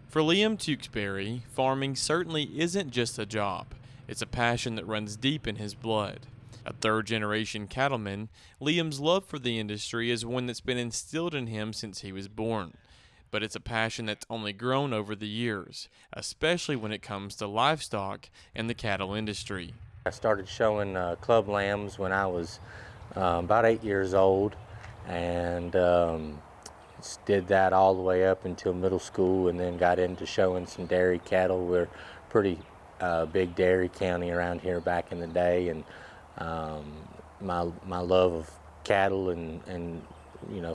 For Liam Tewksbury, farming certainly isn't just a job. It's a passion that runs deep in his blood. A third-generation cattleman, Liam's love for the industry is one that's been instilled in him since he was born. But it's a passion that's only grown over the years, especially when it comes to livestock and the cattle industry. I started showing club lambs when I was about 8 years old, and did that all the way up until middle school, and then got into showing some dairy cattle. We're pretty big dairy county around here back in the day, and my love of cattle and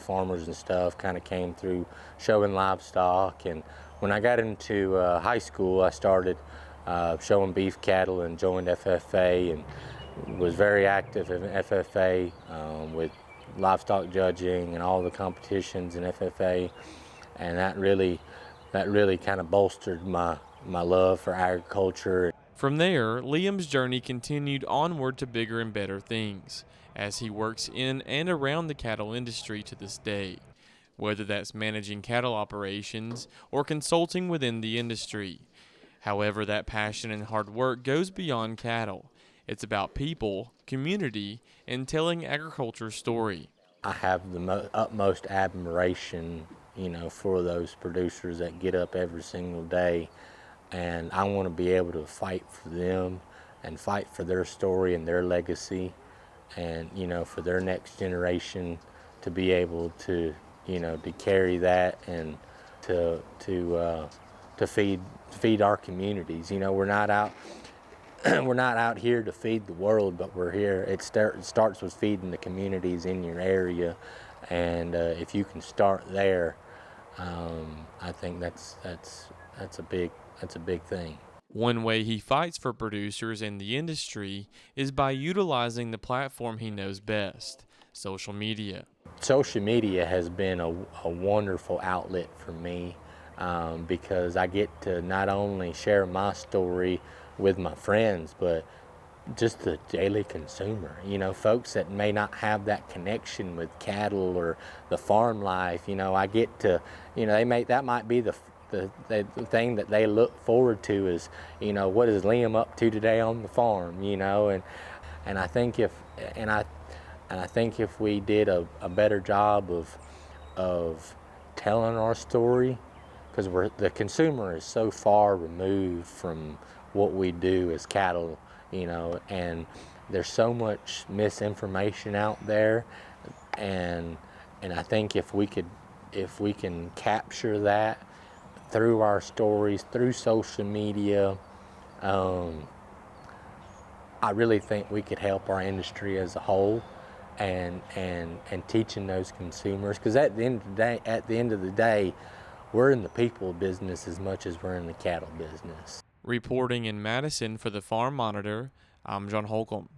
farmers and stuff kind of came through showing livestock. And when I got into high school, I started showing beef cattle and joined FFA, and was very active in FFA with livestock judging and all the competitions in FFA, and that really kind of bolstered my love for agriculture. From there, Liam's journey continued onward to bigger and better things, as he works in and around the cattle industry to this day, whether that's managing cattle operations or consulting within the industry. However, that passion and hard work goes beyond cattle. It's about people, community, and telling agriculture's story. I have the utmost admiration, for those producers that get up every single day, and I want to be able to fight for them and fight for their story and their legacy, and for their next generation to be able to to carry that and to feed our communities. We're not out we're not out here to feed the world, but we're here. It starts with feeding the communities in your area, and if you can start there, I think that's a big thing. One way he fights for producers and the industry is by utilizing the platform he knows best, social media. Social media has been a wonderful outlet for me, because I get to not only share my story with my friends, but just the daily consumer, folks that may not have that connection with cattle or the farm life. I get to, that might be the thing that they look forward to is, what is Liam up to today on the farm, and I think if we did a better job of telling our story, because the consumer is so far removed from what we do as cattle, and there's so much misinformation out there, and I think if we can capture that through our stories, through social media, I really think we could help our industry as a whole, and teaching those consumers, because at the end of the day, we're in the people business as much as we're in the cattle business. Reporting in Madison for the Farm Monitor, I'm John Holcomb.